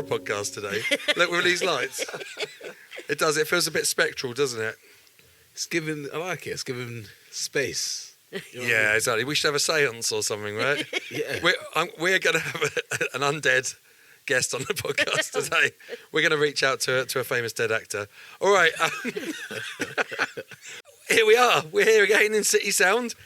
horror podcast today. Look, with these lights. It does. It feels a bit spectral, doesn't it? It's giving. I like it. It's giving space. You know what I Yeah, mean? exactly. We should have a seance or something, right? Yeah. We're going to have an undead guest on the podcast today. We're going to reach out to a famous dead actor. All right. Here we are. We're here again in City Sound,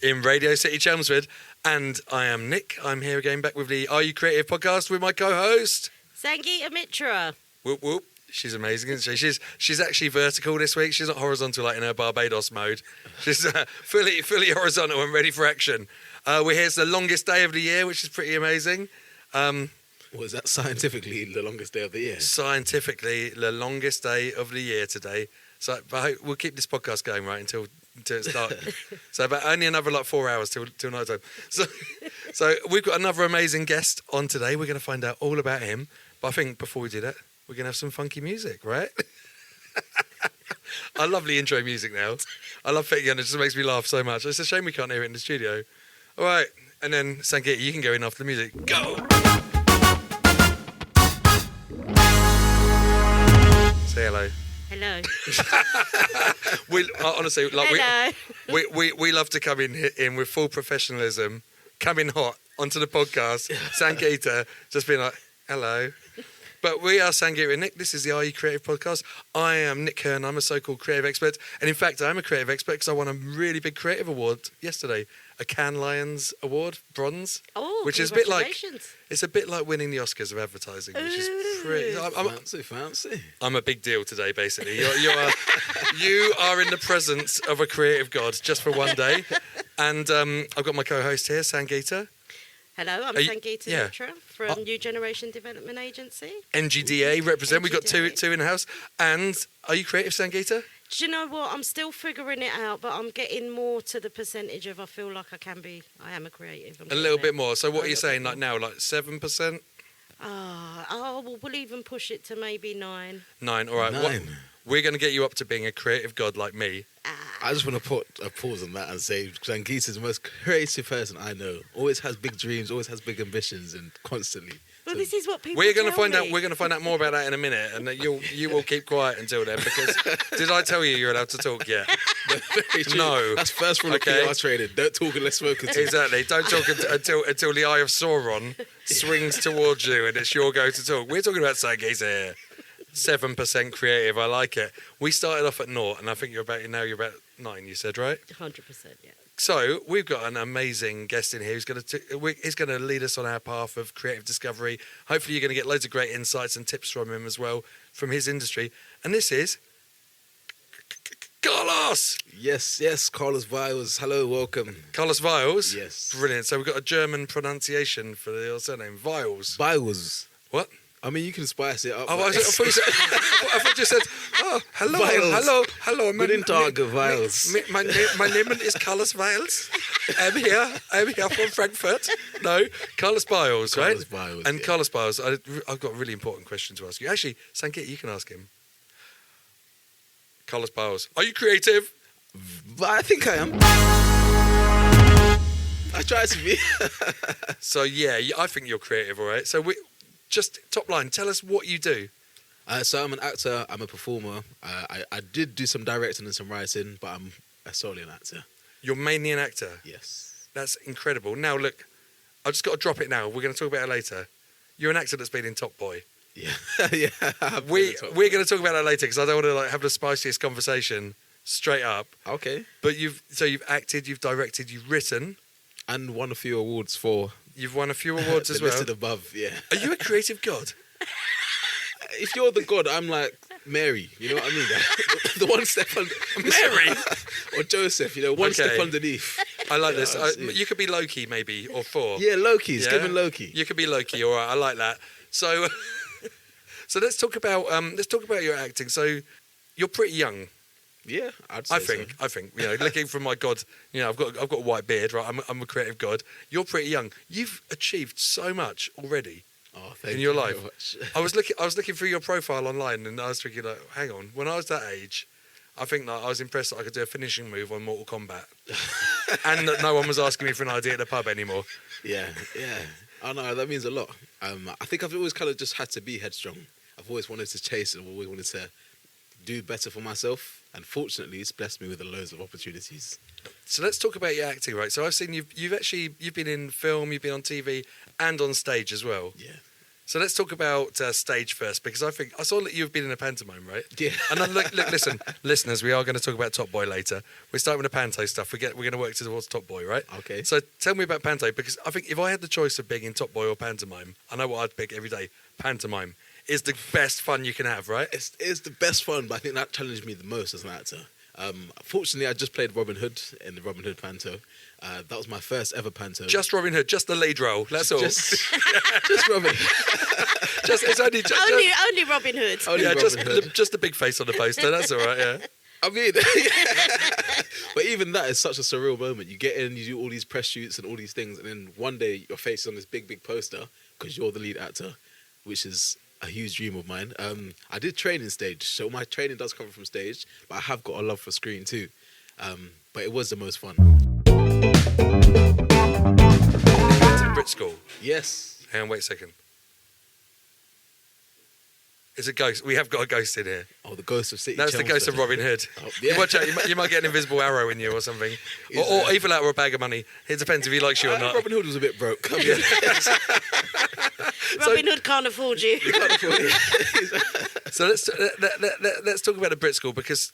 in Radio City Chelmsford. And I am Nick. I'm here again back with the Are You Creative podcast with my co-host. Sangeeta Mitra. Whoop, whoop. She's amazing, isn't she? She's actually vertical this week. She's not horizontal like in her Barbados mode. She's fully horizontal and ready for action. We're here. It's the longest day of the year, which is pretty amazing. Was that scientifically the longest day of the year? Scientifically, the longest day of the year today. So, but I hope we'll keep this podcast going right until it's dark. So, about only another 4 hours till night time. So we've got another amazing guest on today. We're going to find out all about him. But I think before we do that, we're going to have some funky music, right? I love the intro music now. I love it again. It just makes me laugh so much. It's a shame we can't hear it in the studio. All right. And then, Sangeeta, you can go in after the music. Go! Say hello. Hello. Honestly, Hello. we love to come in with full professionalism, come in hot onto the podcast. Sangeeta just being like, hello. But we are Sangeeta and Nick. This is the Are You Creative podcast. I am Nick Hearn. I'm a so-called creative expert. And in fact, I'm a creative expert because I won a really big creative award yesterday. A Cannes Lions Award, bronze. Oh, which is a bit like congratulations. it's a bit like winning the Oscars of advertising, which is pretty. Fancy. I'm a big deal today, basically. You are in the presence of a creative god just for one day. And I've got my co-host here, Sangeeta. Hello, I'm Sangeeta Mitra from New Generation Development Agency. NGDA represent. We've got two NGDA. in the house. And are you creative, Sangeeta? Do you know what? I'm still figuring it out, but I'm getting more to the percentage of I feel like I am a creative. A little bit more. So what are you saying like now? Like 7%? We'll even push it to maybe 9. 9. All right. 9. We're going to get you up to being a creative god like me. I just want to put a pause on that and say Sangeeta is the most creative person I know. Always has big dreams, always has big ambitions, and constantly. Well, this is what people We're going to tell find out. me. We're going to find out more about that in a minute, and that you will keep quiet until then. Because did I tell you you're allowed to talk? Yeah. Very true. No. That's first rule Okay. of PR training. Don't talk unless spoken to. Exactly. Don't talk until the eye of Sauron swings towards you, and it's your go to talk. We're talking about Sangeeta here. 7% creative. I like it. We started off at 0, and I think you're about 9. You said, right? 100%, yeah. So we've got an amazing guest in here who's going to lead us on our path of creative discovery. Hopefully you're going to get loads of great insights and tips from him as well, from his industry. And this is Carlos! Yes, Carlos Byles. Hello, welcome. Carlos Byles? Yes. Brilliant. So we've got a German pronunciation for the surname, Byles. Byles. What? I mean, you can spice it up. Oh, I thought you said, oh, hello, Byles. hello. Guten Tag, Byles. My name is Carlos Byles. I'm here from Frankfurt. No, Carlos Byles, right? Carlos Byles, And yeah. Carlos Byles, I've got a really important question to ask you. Actually, Sangeeta, you can ask him. Carlos Byles, are you creative? But I think I am. I try to be. So, yeah, I think you're creative, all right? So, just top line, tell us what you do. So I'm an actor, I'm a performer. I did do some directing and some writing, but I'm solely an actor. You're mainly an actor. Yes. That's incredible. Now, look, I've just got to drop it now. We're going to talk about it later. You're an actor that's been in Top Boy. Yeah. Yeah. We're going to talk about that later because I don't want to have the spiciest conversation straight up. Okay. But you've acted, you've directed, you've written. And won a few awards for... You've won a few awards as well. Listed above, yeah. Are you a creative god? If you're the god, I'm like Mary. You know what I mean? The one step under... Mary? Or Joseph, one step underneath. I like this. that's it. You could be Loki maybe, or Thor. Yeah, Loki. It's Yeah? giving Loki. You could be Loki, all right. I like that. So, so let's talk about your acting. So, you're pretty young. Yeah, I'd say I think, looking from my god, I've got a white beard, right? I'm a creative god. You're pretty young. You've achieved so much already in your life. Much. I was looking through your profile online, and I was thinking, like, hang on. When I was that age, I think that I was impressed that I could do a finishing move on Mortal Kombat, and that no one was asking me for an idea at the pub anymore. Yeah. Oh no, that means a lot. I think I've always kind of just had to be headstrong. I've always wanted to chase and I've always wanted to do better for myself. And fortunately, it's blessed me with loads of opportunities. So let's talk about your acting, right? So I've seen you've been in film, you've been on TV, and on stage as well. Yeah. So let's talk about stage first, because I saw that you've been in a pantomime, right? Yeah. And then look, listen, listeners, we are going to talk about Top Boy later. We're starting with the panto stuff. We're going to work towards Top Boy, right? Okay. So tell me about panto, because I think if I had the choice of being in Top Boy or pantomime, I know what I'd pick every day. Pantomime is the best fun you can have, right? It's the best fun, but I think that challenged me the most as an actor. Fortunately, I just played Robin Hood in the Robin Hood panto. That was my first ever panto. Just Robin Hood, just the lead role. That's all. Just Robin. It's only Only Robin Hood. Only Robin Hood. just the big face on the poster. That's all right. Yeah. I mean, but even that is such a surreal moment. You get in, you do all these press shoots and all these things, and then one day your face is on this big poster because you're the lead actor, which is a huge dream of mine. I did train in stage, so my training does come from stage, but I have got a love for screen too. But it was the most fun. You went to the Brit School. Yes. Hang on, wait a second. It's a ghost. We have got a ghost in here. Oh, the ghost of City. That's the ghost of Robin Hood. Oh, yeah. You watch out, you might get an invisible arrow in you or something. Or evil out or a bag of money. It depends if he likes you or not. Robin Hood was a bit broke. Robin Hood can't afford you. You can't afford it. So let's talk about the Brit School, because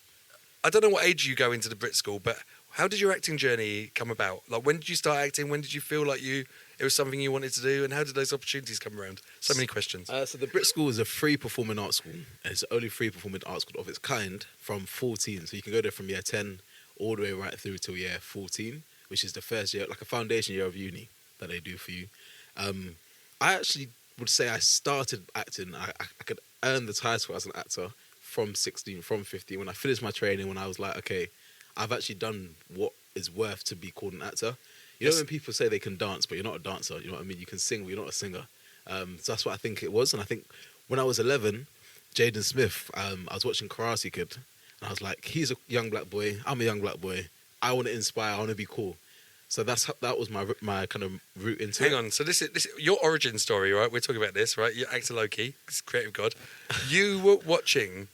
I don't know what age you go into the Brit School, but how did your acting journey come about? Like, when did you start acting? When did you feel like it was something you wanted to do? And how did those opportunities come around? So many questions. So the Brit School is a free performing arts school. It's the only free performing arts school of its kind from 14. So you can go there from year 10 all the way right through till year 14, which is the first year, like a foundation year of uni that they do for you. I actually would say I started acting. I could earn the title as an actor from 16, from 15. When I finished my training, when I was like, okay, I've actually done what is worth to be called an actor. You know when people say they can dance, but you're not a dancer, you know what I mean? You can sing, but you're not a singer. So that's what I think it was. And I think when I was 11, Jaiden Smith, I was watching Karate Kid, and I was like, he's a young black boy, I'm a young black boy. I want to inspire, I want to be cool. So that was my kind of route into Hang on, so this is your origin story, right? We're talking about this, right? You're actor Loki, creative god. You were watching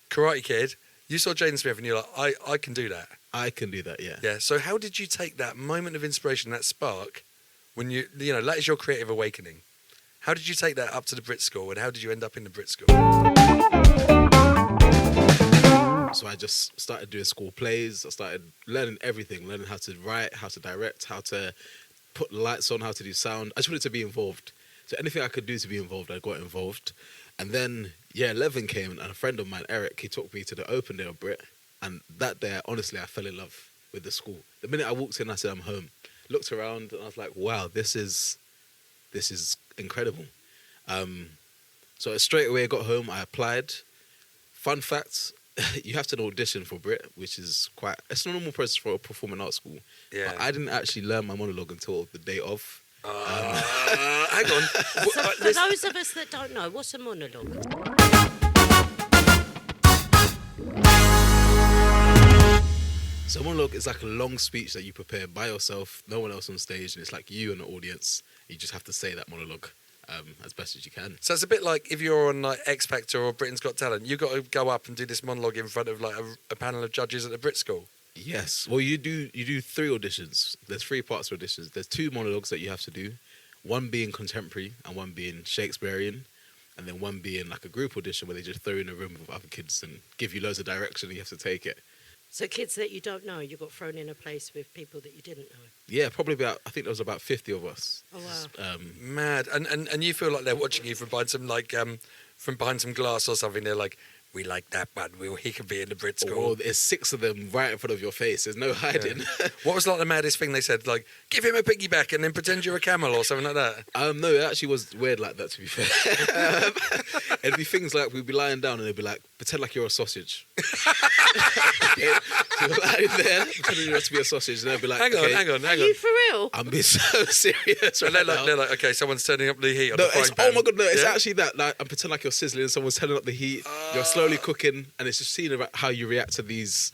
Karate Kid, you saw Jaiden Smith, and you're like, I can do that. I can do that, yeah. Yeah. So how did you take that moment of inspiration, that spark, when that is your creative awakening? How did you take that up to the Brit School, and how did you end up in the Brit School? So I just started doing school plays. I started learning everything, learning how to write, how to direct, how to put lights on, how to do sound. I just wanted to be involved. So anything I could do to be involved, I got involved. And then year 11 came, and a friend of mine, Eric, he took me to the open day of Brit. And that day, honestly, I fell in love with the school. The minute I walked in, I said, I'm home. Looked around, and I was like, wow, this is incredible. So straight away I got home, I applied. Fun fact, you have to audition for Brit, which is it's a normal process for a performing arts school. Yeah. But I didn't actually learn my monologue until the day of. Hang on. For those of us that don't know, what's a monologue? So a monologue is like a long speech that you prepare by yourself, no one else on stage, and it's like you and the audience. You just have to say that monologue as best as you can. So it's a bit like if you're on like X Factor or Britain's Got Talent, you've got to go up and do this monologue in front of like a panel of judges at the Brit School. Yes. Well, you do 3 auditions. There's 3 parts of auditions. There's 2 monologues that you have to do, one being contemporary and one being Shakespearean, and then one being like a group audition where they just throw you in a room with other kids and give you loads of direction and you have to take it. So kids that you don't know, you got thrown in a place with people that you didn't know. Yeah, probably I think there was about 50 of us. Oh wow. Mad. And you feel like they're watching you from behind some glass or something. They're like, we like that man. He can be in the Brit School. Oh, there's 6 of them right in front of your face. There's no hiding. Yeah. What was like the maddest thing they said? Like, give him a piggyback and then pretend you're a camel or something like that? No, it actually was weird like that, to be fair. It'd be things like we'd be lying down and they'd be like, pretend like you're a sausage. Okay? So we're lying there, pretending you're to be a sausage, and they'd be like, hang on. Are you for real? I'm being so serious. And Right they're like, okay, someone's turning up the heat on no, the frying it's, pan. oh my god, no, it's Yeah? actually that. Like, I'm pretending like you're sizzling and someone's turning up the heat. You're slowly cooking, and it's just seeing about how you react to these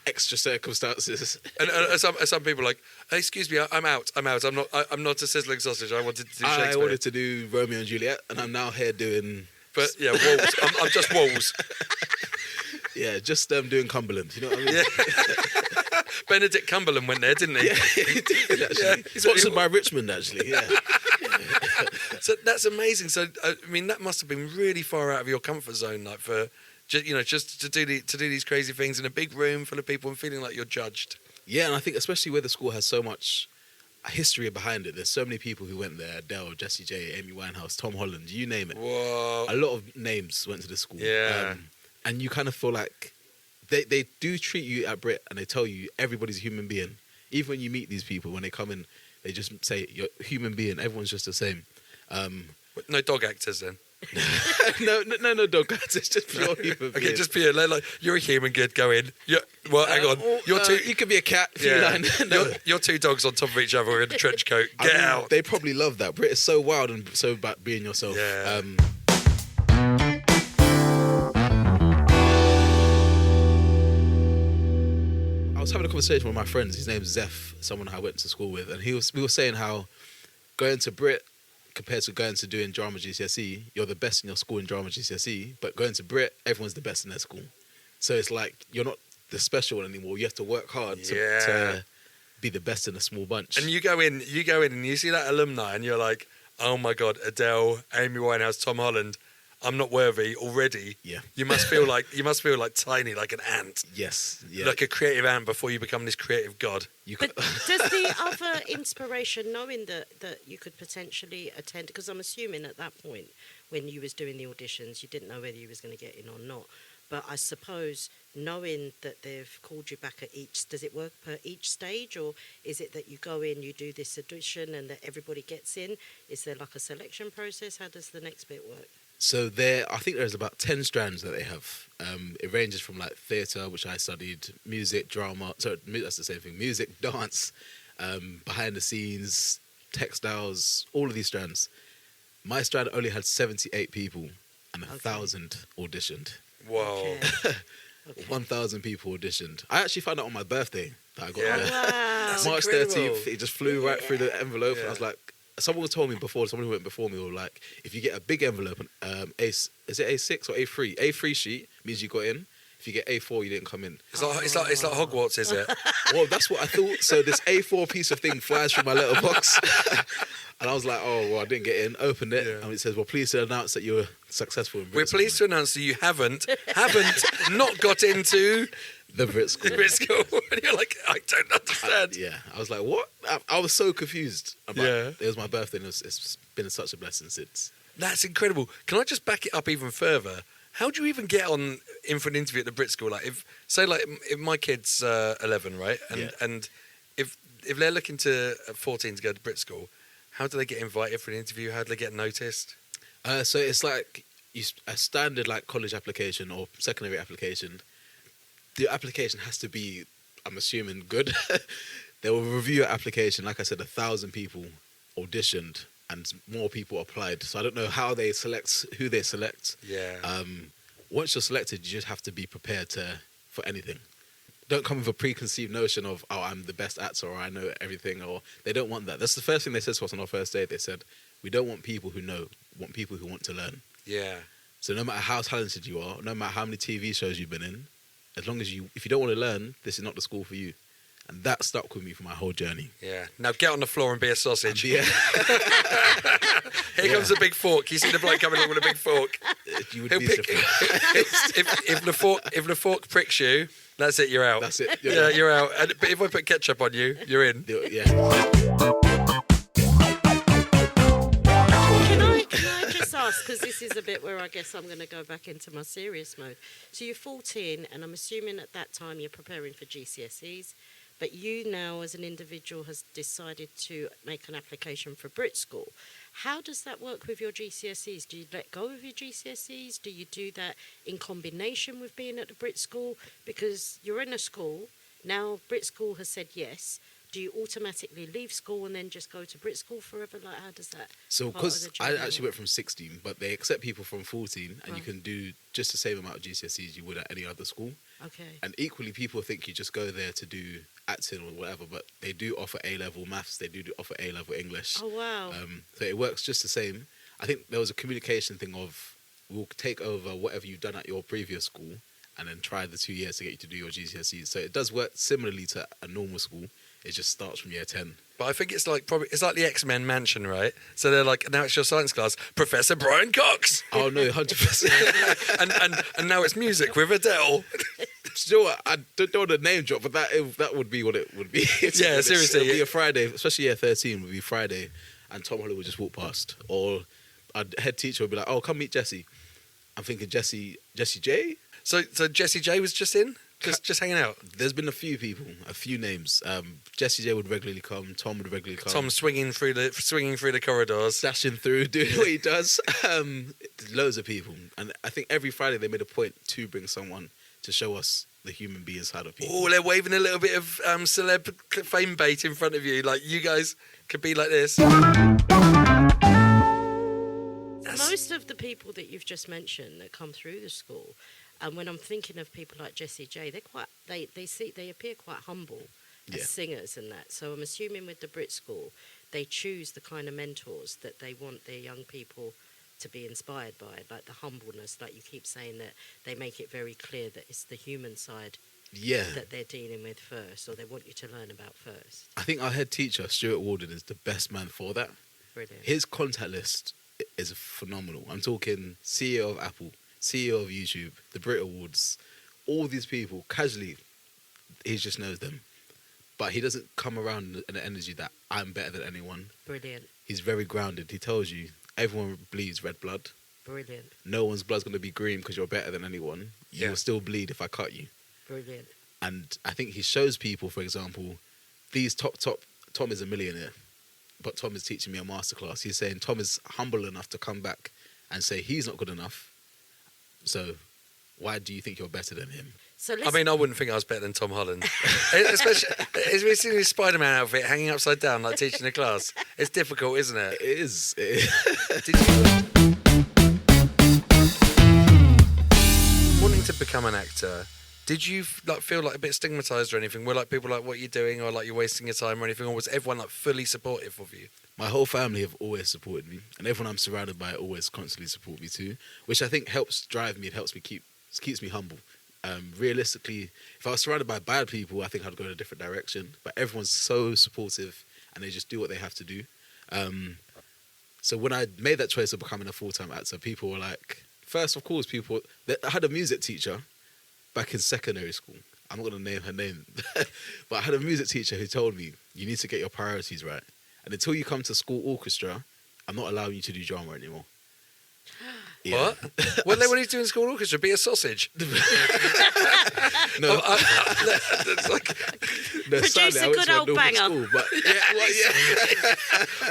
extra circumstances. And some people are like, excuse me, I'm out. I'm not a sizzling sausage. I wanted to do Shakespeare. I wanted to do Romeo and Juliet, and I'm now here doing. But yeah, walls. I'm just walls. Yeah, just doing Cumberland. You know what I mean? Yeah. Benedict Cumberland went there, didn't he? Yeah, he did actually. Yeah. Sponsored by Richmond, actually. Yeah. So that's amazing. So I mean, that must have been really far out of your comfort zone, like for just to do these crazy things in a big room full of people and feeling like you're judged. Yeah, and I think especially where the school has so much history behind it. There's so many people who went there: Adele, Jessie J, Amy Winehouse, Tom Holland, you name it. Whoa. A lot of names went to the school. Yeah. And you kind of feel like they do treat you at Brit, and they tell you everybody's a human being. Even when you meet these people, when they come in, they just say you're a human being. Everyone's just the same. No dog actors then. no dog actors. It's just pure human being. Okay, just pure. Like you're a human. Good, go in. Hang on. You're two. You could be a cat. Yeah. No. You're two dogs on top of each other in a trench coat. Get out. They probably love that. Brit is so wild and so about being yourself. Yeah. I was having a conversation with my friends. His name's Zeph, someone I went to school with, and we were saying how going to Brit compared to going to doing drama GCSE, you're the best in your school in drama GCSE, but going to Brit, everyone's the best in their school. So it's like you're not the special one anymore. You have to work hard to be the best in a small bunch. And you go in and you see that alumni and you're like, oh my God, Adele, Amy Winehouse, Tom Holland, I'm not worthy already. Yeah. You must feel like tiny, like an ant. Yes. Yeah. Like a creative ant before you become this creative god. But does the other inspiration, knowing that you could potentially attend, because I'm assuming at that point when you was doing the auditions, you didn't know whether you was going to get in or not. But I suppose knowing that they've called you back at each, does it work per each stage, or is it that you go in, you do this audition, and that everybody gets in? Is there like a selection process? How does the next bit work? So I think there's about 10 strands that they have. It ranges from like theatre, which I studied, music, drama. So that's the same thing. Music, dance, behind the scenes, textiles, all of these strands. My strand only had 78 people and 1,000 auditioned. Whoa. Okay. 1,000 people auditioned. I actually found out on my birthday that I got there. Wow. March incredible. 13th. It just flew right through the envelope. And I was like, someone told me before, someone who went before me, were like, if you get a big envelope, is it A6 or A3? A3 sheet means you got in. If you get A4, you didn't come in. It's like Hogwarts, is it? Well, that's what I thought. So this A4 piece of thing flies through my letterbox. And I was like, oh, well, I didn't get in. Opened it. Yeah. And it says, well, please announce that you were successful in Brit We're pleased to announce that you haven't not got into the Brit school. Brit school. And you're like, I don't understand. Yeah. I was like, what? I was so confused. Yeah. It was my birthday and it's been such a blessing since. That's incredible. Can I just back it up even further? How do you even get on in for an interview at the Brit school? Like, if my kid's 11, right, and if they're looking to 14 to go to Brit school, how do they get invited for an interview? How do they get noticed? So it's like a standard like college application or secondary application. The application has to be, I'm assuming, good. They will review your application. Like I said, 1,000 people auditioned and more people applied. So I don't know how they select, who they select. Yeah. Once you're selected, you just have to be prepared for anything. Don't come with a preconceived notion of, oh, I'm the best actor or I know everything, or they don't want that. That's the first thing they said to us on our first day. They said, we don't want people who know, we want people who want to learn. Yeah. So no matter how talented you are, no matter how many TV shows you've been in, as long as if you don't want to learn, this is not the school for you. And that stuck with me for my whole journey. Yeah. Now get on the floor and be a sausage. Yeah. Here comes a big fork. You see the bloke coming along with a big fork. You would He'll be pick, surprised. if the fork pricks you, that's it. You're out. That's it. Yeah, you're out. But if I put ketchup on you, you're in. Yeah. Can I just ask, because this is a bit where I guess I'm going to go back into my serious mode. So you're 14, and I'm assuming at that time you're preparing for GCSEs, but you now as an individual has decided to make an application for Brit School. How does that work with your GCSEs? Do you let go of your GCSEs? Do you do that in combination with being at the Brit School? Because you're in a school, now Brit School has said yes. do you automatically leave school and then just go to Brit school forever? Like, how does that? So, part of because the I journey actually work? went from 16, but they accept people from 14, and you Right. can do just the same amount of GCSEs you would at any other school. Okay. And equally, people think you just go there to do acting or whatever, but they do offer A-level maths, they do offer A-level English. Oh wow. So it works just the same. I think there was a communication thing of, we'll take over whatever you've done at your previous school and then try the 2 years to get you to do your GCSEs. So it does work similarly to a normal school. It just starts from year 10. But I think it's like the X-Men mansion, right? So they're like, now it's your science class, Professor Brian Cox, Oh no, 100%. and now it's music with Adele. Still, I don't want to name drop, but that would be what it would be. Yeah, seriously. It would be a Friday, especially year 13 would be Friday, and Tom Holland would just walk past. Or our head teacher would be like, oh, come meet Jessie. I'm thinking Jessie J? So Jessie J was just in, just hanging out. There's been a few people, a few names. Jessie J would regularly come. Tom would regularly come. Tom swinging through the corridors. Dashing through, doing what he does. Loads of people. And I think every Friday they made a point to bring someone to show us the human being side of people. Oh, they're waving a little bit of celeb fame bait in front of you. Like, you guys could be like this. Most of the people that you've just mentioned that come through the school, and when I'm thinking of people like Jessie J, they appear quite humble as Yeah. singers and that. So I'm assuming with the Brit school, they choose the kind of mentors that they want their young people to be inspired by, like the humbleness, like you keep saying, that they make it very clear that it's the human side Yeah. that they're dealing with first, or they want you to learn about first. I think our head teacher, Stuart Warden, is the best man for that. Brilliant. His contact list is phenomenal. I'm talking CEO of Apple, CEO of YouTube, the Brit Awards, all these people, casually, he just knows them. But he doesn't come around in the energy that I'm better than anyone. Brilliant. He's very grounded. He tells you everyone bleeds red blood. Brilliant. No one's blood's going to be green because you're better than anyone. Yeah. You'll still bleed if I cut you. Brilliant. And I think he shows people, for example, these top, Tom is a millionaire, but Tom is teaching me a masterclass. He's saying Tom is humble enough to come back and say he's not good enough. So why do you think you're better than him? So I mean, I wouldn't think I was better than Tom Holland. Especially, it's seen his Spider-Man outfit hanging upside down, like teaching a class. It's difficult, isn't it? It is. It is. Did you wanting to become an actor? Did you feel like a bit stigmatized or anything? Were like people like, "What are you doing?" or like you're wasting your time or anything? Or was everyone like fully supportive of you? My whole family have always supported me, and everyone I'm surrounded by always constantly support me too, which I think helps drive me. It helps me keeps me humble. Realistically, if I was surrounded by bad people, I think I'd go in a different direction. But everyone's so supportive, and they just do what they have to do. So when I made that choice of becoming a full-time actor, people were like, first, of course, I had a music teacher back in secondary school. I'm not going to name her name, but I had a music teacher who told me, you need to get your priorities right. And until you come to school orchestra, I'm not allowing you to do drama anymore. Yeah. What? What are you doing in school orchestra? Be a sausage? No, It's like, no, Produce sadly, a I went good to old normal banger. School, but yeah.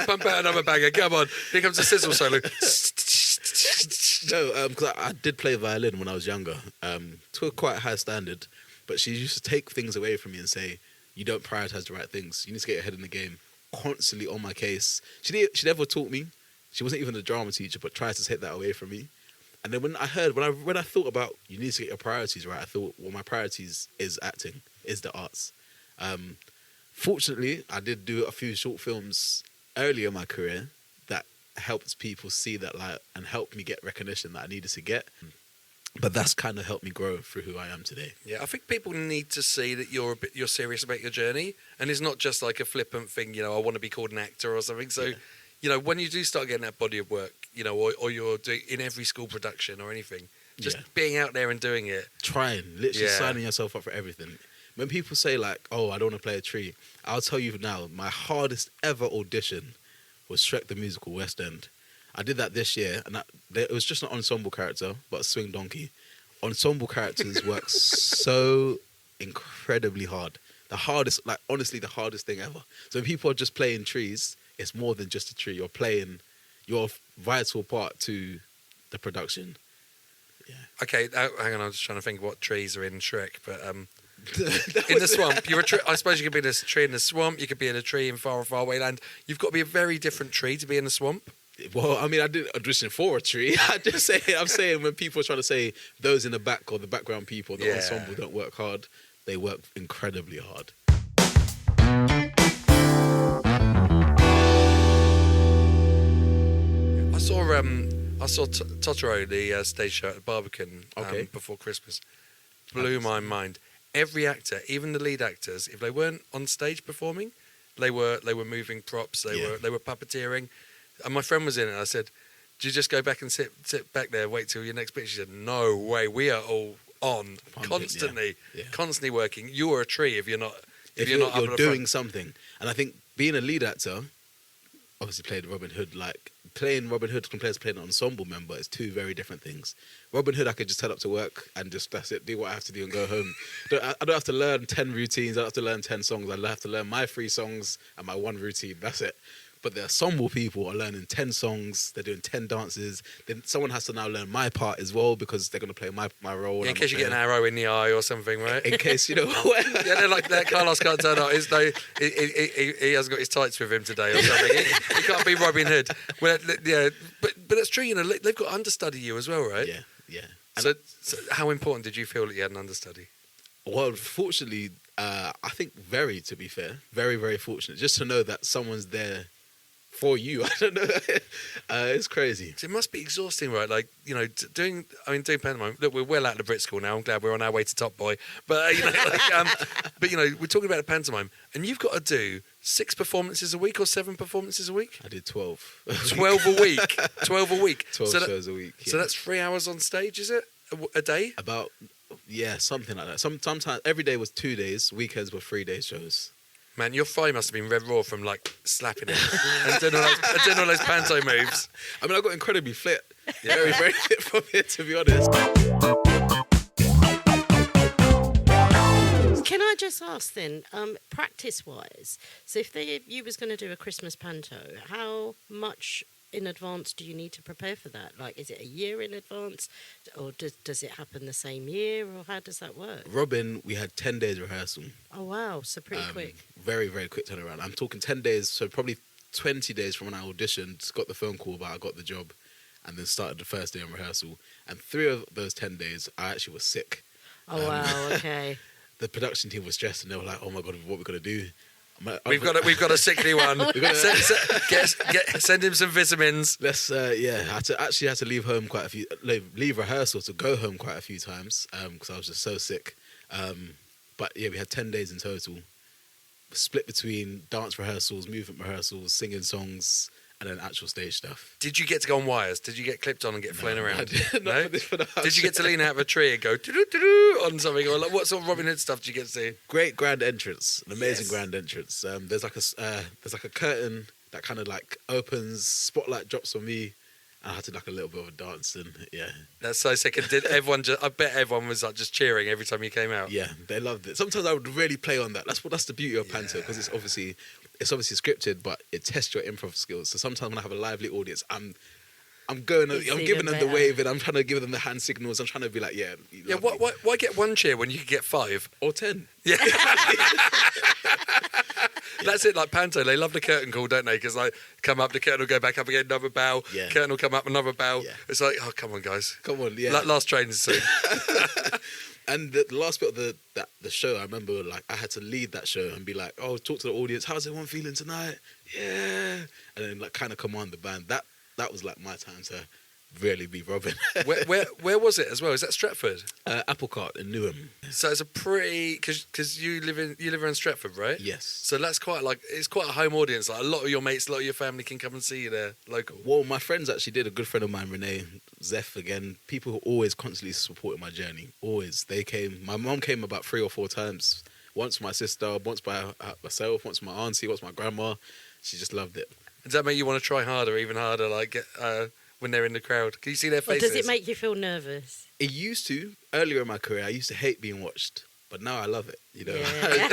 pump out another banger. Come on. Here comes a sizzle solo. No, because I did play violin when I was younger, to a quite high standard. But she used to take things away from me and say, "You don't prioritize the right things. You need to get your head in the game." Constantly on my case. She never taught me. She wasn't even a drama teacher, but tried to take that away from me. And then when I thought about you need to get your priorities right, I thought, well, my priorities is acting, is the arts. Fortunately, I did do a few short films earlier in my career that helped people see that light and helped me get recognition that I needed to get. But that's kind of helped me grow through who I am today. Yeah, I think people need to see that you're serious about your journey, and it's not just like a flippant thing. I want to be called an actor or something. So, when you do start getting that body of work, or you're doing in every school production or anything, just being out there and doing it, literally signing yourself up for everything. When people say like, "Oh, I don't want to play a tree," I'll tell you now, my hardest ever audition was Shrek the Musical West End. I did that this year, and it was just an ensemble character, but a swing donkey. Ensemble characters work so incredibly hard. The hardest, honestly, the hardest thing ever. So when people are just playing trees, it's more than just a tree. You're playing your vital part to the production. Yeah. Okay, hang on. I'm just trying to think what trees are in Shrek, but In the swamp, you're a tree. I suppose you could be in a tree in the swamp. You could be in a tree in far away land. You've got to be a very different tree to be in the swamp. Well, I mean, I didn't audition for a tree. I'm saying when people are trying to say those in the back or the background people, the ensemble don't work hard, they work incredibly hard. I saw Totoro, the stage show at the Barbican before Christmas. Blew my mind. Every actor, even the lead actors, if they weren't on stage performing, they were moving props. They were puppeteering. And my friend was in it. I said, "Do you just go back and sit back there, wait till your next bit?" She said, "No way. We are all on constantly, constantly working. You are a tree if you're not. If you're not you're doing something." And I think being a lead actor, obviously played Robin Hood. Like playing Robin Hood compared to playing an ensemble member is two very different things. Robin Hood, I could just turn up to work and just that's it, do what I have to do and go home. I don't have to learn 10 routines. I don't have to learn 10 songs. I have to learn my 3 songs and my 1 routine. That's it. But the ensemble people are learning 10 songs. They're doing 10 dances. Then someone has to now learn my part as well because they're going to play my role. Yeah, in case you get an arrow in the eye or something, right? In case, you know. Yeah, they're like that. Carlos can't turn up. He hasn't got his tights with him today or something. He can't be Robin Hood. Well, yeah, but it's true. You know, they've got to understudy you as well, right? Yeah. So how important did you feel that you had an understudy? Well, fortunately, I think to be fair, very, very fortunate. Just to know that someone's there for you. I don't know. It's crazy. It must be exhausting, right? Like, you know, doing pantomime. Look, we're well out of the Brit school now. I'm glad we're on our way to Top Boy. But, you know, but, you know, we're talking about a pantomime and you've got to do 6 performances a week or 7 performances a week? I did 12. 12 a week? 12 a week? 12 shows a week. Yeah. So that's 3 hours on stage, is it? A day? About, something like that. Sometimes every day was 2 days. Weekends were 3 day shows. Man, your thigh must have been red raw from like slapping it and doing all those panto moves. I mean, I got incredibly fit. Yeah. Very, very fit from it, to be honest. Can I just ask then, practice-wise, so if you was going to do a Christmas panto, how much in advance do you need to prepare for that? Like, is it a year in advance, or does it happen the same year, or how does that work? Robin, we had 10 days rehearsal. Oh, wow, so pretty quick. Very, very quick turnaround. I'm talking 10 days, so probably 20 days from when I auditioned, got the phone call about I got the job, and then started the first day on rehearsal. And 3 of those 10 days, I actually was sick. Oh, wow, okay. The production team was stressed, and they were like, "Oh my God, what are we going to do?" We've got a sickly one. Send him some vitamins. Let's I had to leave home leave rehearsal to go home quite a few times because I was just so sick. But yeah, we had 10 days in total, split between dance rehearsals, movement rehearsals, singing songs, and then actual stage stuff. Did you get to go on wires? Did you get clipped on and get flown around? No. Did you get to lean out of a tree and go doo-doo-doo-doo on something? Or like, what sort of Robin Hood stuff did you get to see? Great grand entrance, an amazing grand entrance. There's like a curtain that kind of like opens, spotlight drops on me. I had to do like a little bit of a dance, and yeah. That's so sick. And I bet everyone was like just cheering every time you came out. Yeah, they loved it. Sometimes I would really play on that. That's the beauty of panto, because it's obviously scripted, but it tests your improv skills. So sometimes when I have a lively audience, I'm giving them the wave, and I'm trying to give them the hand signals. I'm trying to be like, yeah. Yeah. Why get 1 cheer when you could get 5 or 10? Yeah. That's it, like panto. They love the curtain call, don't they? Because like, come up, the curtain will go back up again, another bow. Yeah. Curtain will come up, another bow. Yeah. It's like, oh, come on, guys. Come on, yeah. Last train is soon. And the last bit of the show, I remember like I had to lead that show and be like, oh, talk to the audience. How's everyone feeling tonight? Yeah. And then like kind of command the band. That was like my time to really be Robin. Where was it as well? Is that Stratford? Applecart in Newham. So it's a pretty because you live in Stratford, right? Yes. So that's it's quite a home audience. Like a lot of your mates, a lot of your family can come and see you there, local. Well, my friends actually did. A good friend of mine, Renee, Zeph again. People who always constantly supported my journey. Always, they came. My mum came about 3 or 4 times. Once my sister, once by myself, once my auntie, once my grandma. She just loved it. Does that make you want to try harder, even harder? Like when they're in the crowd, can you see their faces? Or does it make you feel nervous? It used to. Earlier in my career, I used to hate being watched, but now I love it. You know. Yeah.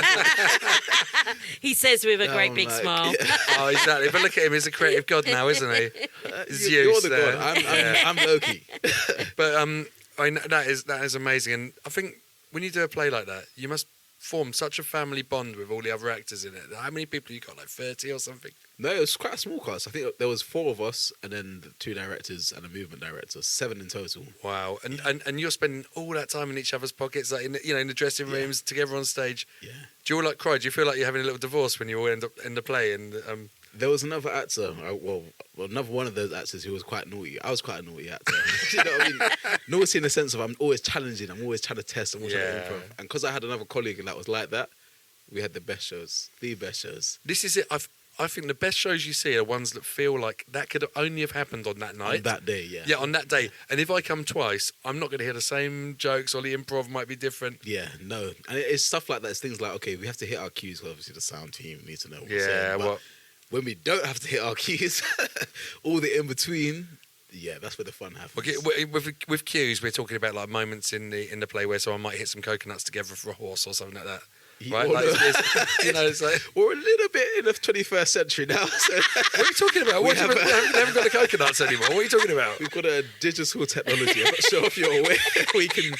He says with a great big smile. Yeah. Oh, exactly. But look at him; he's a creative god now, isn't he? You're the god. I'm Loki. But I mean, that is amazing, and I think when you do a play like that, you must formed such a family bond with all the other actors in it. How many people you got? Like 30 or something? No, it was quite a small cast. I think there was 4 of us, and then the 2 directors and a movement director, 7 in total. Wow. And you're spending all that time in each other's pockets, like in the dressing rooms, together on stage. Yeah. Do you all like cry? Do you feel like you're having a little divorce when you all end up in the play? And There was another actor, another one of those actors who was quite naughty. I was quite a naughty actor. You know what I mean? Naughty in the sense of I'm always challenging, I'm always trying to test, I'm always trying to improv. And because I had another colleague that was like that, we had the best shows. This is it. I think the best shows you see are ones that feel like that could only have happened on that night. On that day, yeah. Yeah, on that day. And if I come twice, I'm not going to hear the same jokes, or the improv might be different. Yeah, no. And it's stuff like that. It's things like, okay, we have to hit our cues, 'cause obviously the sound team needs to know what we're saying. But when we don't have to hit our cues, all the in-between, yeah, that's where the fun happens. Okay, with cues, we're talking about like moments in the play where someone might hit some coconuts together for a horse or something like that. Right? Or, Like, it's like, we're a little bit in the 21st century now. So what are you talking about? They haven't got the coconuts anymore. What are you talking about? we've got a digital technology. I'm not sure if you're aware. We can.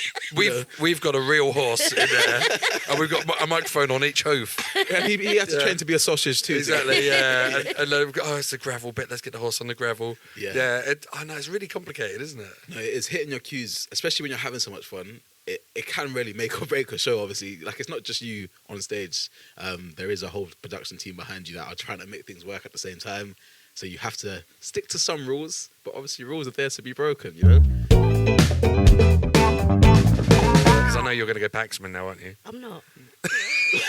We've got a real horse in there, and we've got a microphone on each hoof. And he had to train to be a sausage too. Exactly, yeah. And we've got, it's the gravel bit. Let's get the horse on the gravel. Yeah. I know, it's really complicated, isn't it? No, it's hitting your cues, especially when you're having so much fun. It can really make or break a show, obviously. Like, it's not just you on stage. There is a whole production team behind you that are trying to make things work at the same time. So you have to stick to some rules, but obviously rules are there to be broken, you know? Because I know you're going to go Paxman now, aren't you? I'm not. Do you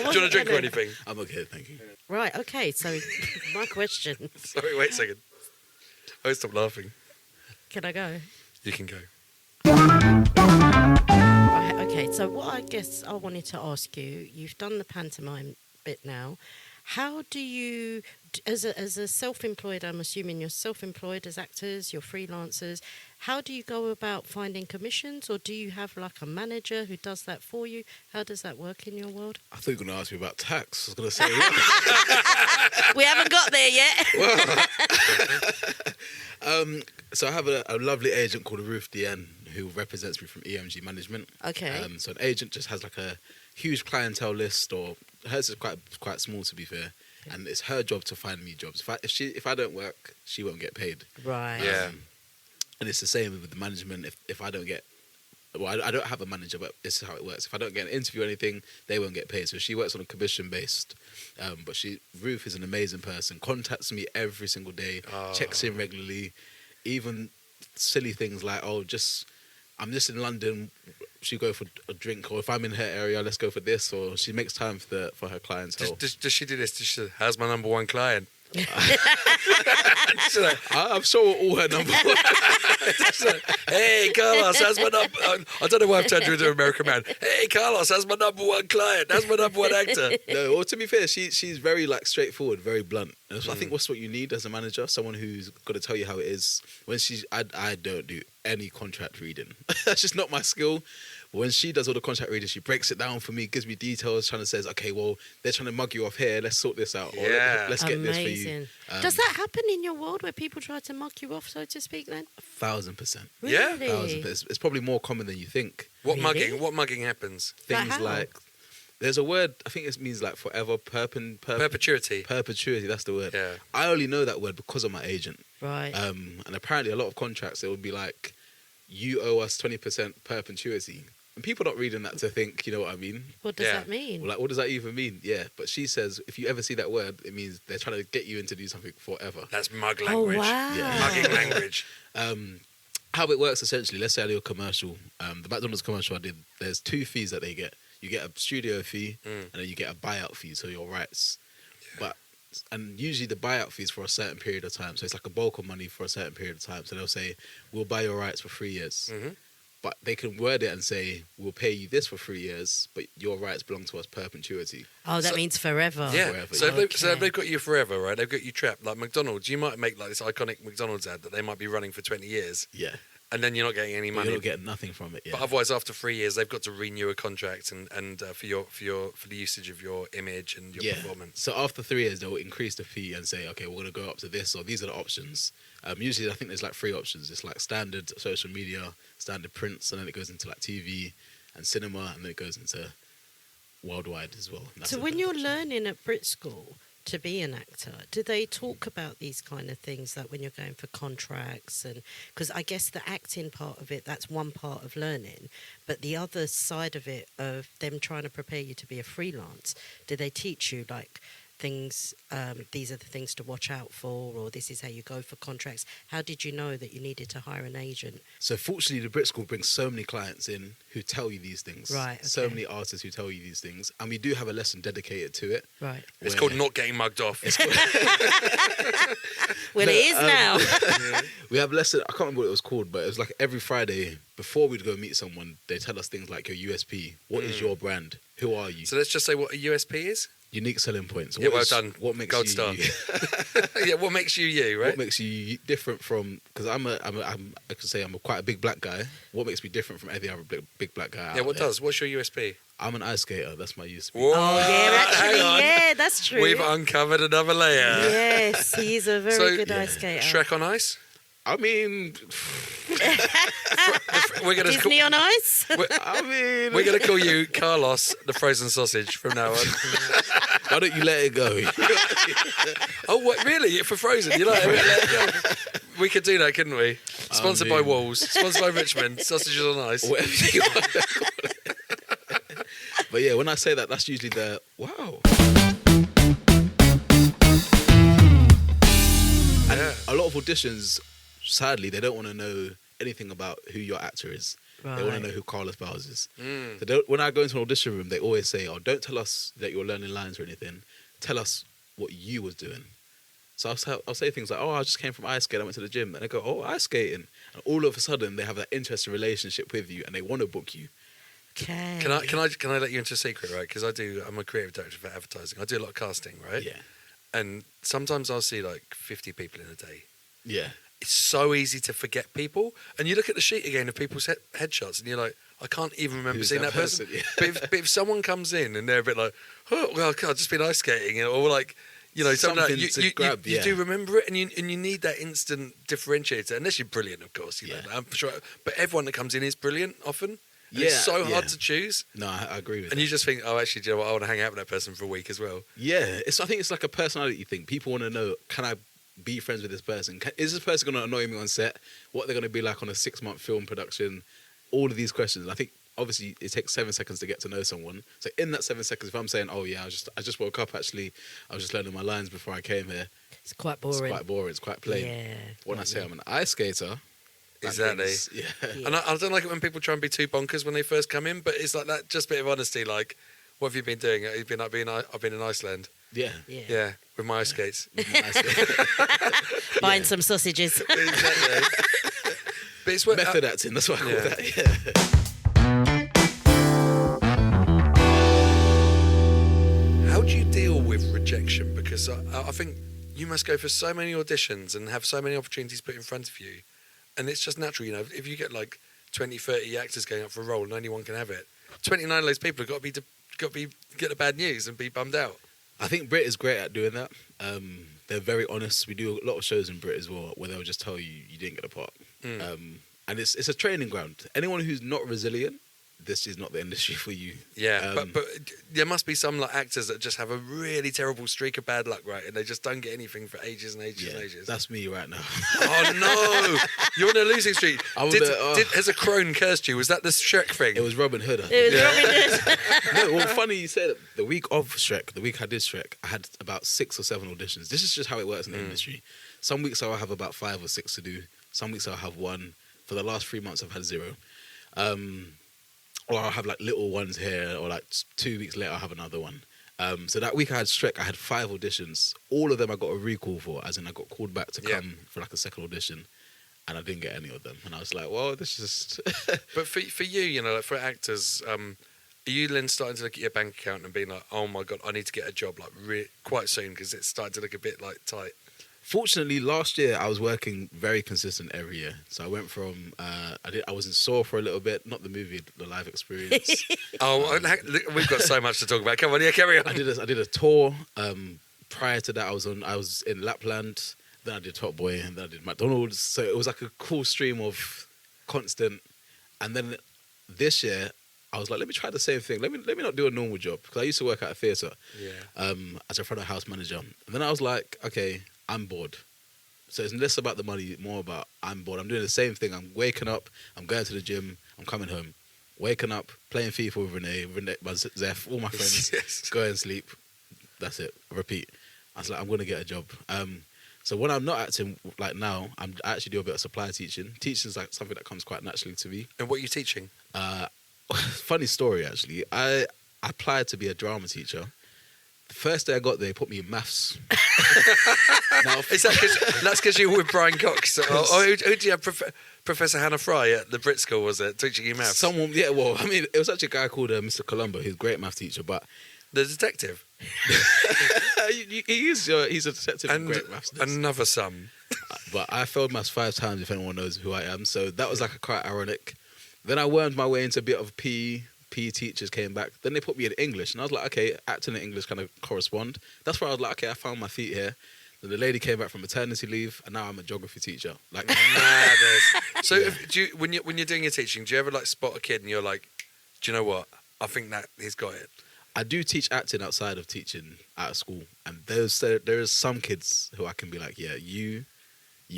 want a drink or anything? I'm okay, thank you. Right, okay, so my question. Sorry, wait a second. Oh, stop laughing. Can I go? You can go. Right, okay, so what I guess I wanted to ask you, you've done the pantomime bit now. How do you, as a self-employed, I'm assuming you're self-employed as actors, you're freelancers, how do you go about finding commissions, or do you have like a manager who does that for you? How does that work in your world? I thought you were going to ask me about tax. I was going to say, We haven't got there yet. so I have a lovely agent called Ruth Deanne who represents me from EMG Management. Okay. So an agent just has like a huge clientele list, or hers is quite small, to be fair. And it's her job to find me jobs. If I don't work, she won't get paid. Right. Yeah. And it's the same with the management. If I don't get, well, I don't have a manager, but this is how it works. If I don't get an interview or anything, they won't get paid. So she works on a commission based. But Ruth is an amazing person. Contacts me every single day. Checks in regularly. Even silly things like, I'm just in London. She go for a drink, or if I'm in her area, let's go for this. Or she makes time for her clientele. Does she do this? Does she say, how's my number one client? I'm sure all her number one. Hey, Carlos, how's my number? I don't know why I've turned you into an American man. Hey, Carlos, how's my number one client? That's my number one actor. No, well, to be fair, she's very like straightforward, very blunt. And so I think that's what you need as a manager, someone who's got to tell you how it is. When I don't do any contract reading. That's just not my skill. When she does all the contract reading, she breaks it down for me, gives me details, trying to says, okay, well, they're trying to mug you off here. Let's sort this out. Or let's get this for you. Does that happen in your world where people try to mug you off, so to speak, then? 1,000%. Yeah? Really? 1,000%. It's probably more common than you think. What Really? mugging happens? Things like, there's a word, I think it means like forever, Perpetuity. Perpetuity, that's the word. Yeah. I only know that word because of my agent. Right. And apparently a lot of contracts, it would be like, you owe us 20% perpetuity. And people not reading that to think, you know what I mean? What does that mean? Well, like, what does that even mean? Yeah, but she says if you ever see that word, it means they're trying to get you in to do something forever. That's mug language. Oh, wow. Yeah. Mugging language. How it works essentially, let's say I do a commercial. The McDonald's commercial I did, there's 2 fees that they get. You get a studio fee and then you get a buyout fee, so your rights. And usually the buyout fee is for a certain period of time. So it's like a bulk of money for a certain period of time. So they'll say, we'll buy your rights for 3 years. Mm-hmm. But they can word it and say, we'll pay you this for 3 years, but your rights belong to us perpetuity. Oh, that means forever. Yeah. Forever, So, yeah. if they've got you forever, right? They've got you trapped. Like McDonald's, you might make like this iconic McDonald's ad that they might be running for 20 years, Yeah. and then you're not getting any But money. you're not getting nothing from it, yeah. But otherwise, after 3 years, they've got to renew a contract and for the usage of your image and your performance. So after 3 years, they'll increase the fee and say, okay, we're going to go up to this, or these are the options. Usually, I think there's like 3 options. It's like standard social media, standard prints, and then it goes into like TV and cinema, and then it goes into worldwide as well. That's So a when big you're option. learning at Brit School to be an actor, do they talk about these kind of things, like when you're going for contracts? And because I guess the acting part of it, that's one part of learning, but the other side of it, of them trying to prepare you to be a freelance, do they teach you like things, these are the things to watch out for, or this is how you go for contracts? How did you know that you needed to hire an agent? So fortunately, the Brit School brings so many clients in who tell you these things. Right, So okay. many artists who tell you these things. And we do have a lesson dedicated to it. Right. It's where- called not getting mugged off. Well, No, it is now. We have a lesson, I can't remember what it was called, but it was like every Friday before we'd go meet someone, they tell us things like your USP. What is your brand? Who are you? So let's just say what a USP is. Unique selling points. Yeah, What well is- done. What makes Gold you star. you? Yeah, what makes you you, right? What makes you different from? Because I could say I'm quite a big black guy. What makes me different from every other big black guy? Yeah, out what there? does? What's your USP? I'm an ice skater. That's my USP. Whoa, Oh, yeah, actually, hang on. yeah, that's true. We've uncovered another layer. Yes, he's a very So, good yeah. ice skater. Shrek on ice. I mean, We're gonna Disney on ice? we're gonna call you Carlos the frozen sausage from now on. why don't you let it go? Oh, what, really? For Frozen? You like it? Let it go. We could do that, couldn't we? Sponsored by mean- Walls. Sponsored by Richmond. Sausages on ice. Whatever you want to call it. But yeah, when I say that, that's usually the wow. And Yeah. a lot of auditions, sadly, they don't want to know anything about who your actor is. They want to Right. know who Carlos Byles is. Mm. So when I go into an audition room, they always say, "Oh, don't tell us that you're learning lines or anything. Tell us what you was doing." So I'll say things like, "Oh, I just came from ice skating. I went to the gym." And they go, "Oh, ice skating." And all of a sudden, they have that interesting relationship with you, and they want to book you. Okay. Can I let you into a secret, right? Because I'm a creative director for advertising. I do a lot of casting, right? Yeah, And sometimes I'll see like 50 people in a day. yeah. It's so easy to forget people. And you look at the sheet again of people's headshots and you're like, I can't even remember Who's seeing that that person. person? Yeah. But if someone comes in and they're a bit like, oh, well, I've just been ice skating, or like, you know, something like, Something to grab, you yeah. do remember it, and you need that instant differentiator. Unless you're brilliant, of course, you know. Yeah. I'm sure, but everyone that comes in is brilliant often. And Yeah, it's so yeah. hard to choose. No, I agree with And that. you just think, oh, actually, do you know what? I want to hang out with that person for a week as well. Yeah, I think it's like a personality thing. People want to know, can I be friends with this person? Is this person going to annoy me on set? What they're going to be like on a 6-month film production? All of these questions. I think obviously it takes 7 seconds to get to know someone. So in that 7 seconds, if I'm saying, "Oh yeah, I just woke up actually, I was just learning my lines before I came here," It's quite it's boring. quite boring. It's quite plain. Yeah. When I say I'm an ice skater, that Exactly. means- yeah. Yeah. And I don't like it when people try and be too bonkers when they first come in, but it's like that just bit of honesty, like, what have you been doing? You've been I've been in Iceland. Yeah. Yeah. Yeah, with my ice skates. Ice skater. Buying some sausages. Exactly. But it's what, Method acting. That's what I call yeah. that. Yeah. how do you deal with rejection? Because I think you must go for so many auditions and have so many opportunities put in front of you. And it's just natural, you know, if you get like 20, 30 actors going up for a role and only one can have it, 29 of those people have got to be get the bad news and be bummed out. I think Brit is great at doing that. They're very honest. We do a lot of shows in Brit as well where they'll just tell you didn't get a part. And it's a training ground. Anyone who's not resilient, this is not the industry for you. Yeah, but there must be some like actors that just have a really terrible streak of bad luck, right? And they just don't get anything for ages and ages and ages. That's me right now. Oh no, you're on a losing streak. I'm Has a crone cursed you? Was that the Shrek thing? It was Robin Hood. I think. It was Yeah. Robin Hood. No, well, funny you said it. The week of Shrek, the week I did Shrek, I had about 6 or 7 auditions. This is just how it works in the industry. Some weeks I'll have about 5 or 6 to do. Some weeks I'll have 1. For the last 3 months I've had 0. Or I'll have like little ones here, or like 2 weeks later I'll have another one. So that week I had Shrek, I had 5 auditions. All of them I got a recall for, as in I got called back to Yeah. come for like a second audition. And I didn't get any of them. And I was like, well, this is just... But for you, you know, like for actors, are you then starting to look at your bank account and being like, oh my God, I need to get a job like quite soon because it's starting to look a bit like tight? Fortunately, last year I was working very consistent every year. So I went from I was in Saw for a little bit, not the movie, the live experience. Oh, we've got so much to talk about. Come on, yeah, carry on. I did a tour. Prior to that, I was in Lapland. Then I did Top Boy, and then I did McDonald's. So it was like a cool stream of constant. And then this year, I was like, let me try the same thing. Let me not do a normal job, because I used to work at a theatre Yeah. as a front of house manager. And then I was like, okay, I'm bored. So it's less about the money, more about I'm bored. I'm doing the same thing. I'm waking up, I'm going to the gym, I'm coming home. Waking up, playing FIFA with Renee, Zeph, all my friends, Yes. go and sleep. That's it. Repeat. I was like, I'm going to get a job. So when I'm not acting, like now, I actually do a bit of supply teaching. Teaching is like something that comes quite naturally to me. And what are you teaching? Funny story, actually. I applied to be a drama teacher. The first day I got there, they put me in maths. Now, Is that that's because you were with Brian Cox? Or who did you have? Professor Hannah Fry at the Brit School, was it, teaching you maths? someone, yeah, well, I mean, it was actually a guy called Mr. Colombo, who's a great math teacher, but The detective. he's a detective and great maths. Another sum. But I failed maths 5 times, if anyone knows who I am. So that was like quite ironic. Then I wormed my way into a bit of PE. PE teachers came back. Then they put me in English. And I was like, okay, acting and English kind of correspond. That's where I was like, okay, I found my feet here. Then the lady came back from maternity leave, and now I'm a geography teacher. Like, Madness. So when you're doing your teaching, do you ever like spot a kid and you're like, do you know what? I think that he's got it. I do teach acting outside of teaching at a school. And there is some kids who I can be like, yeah, you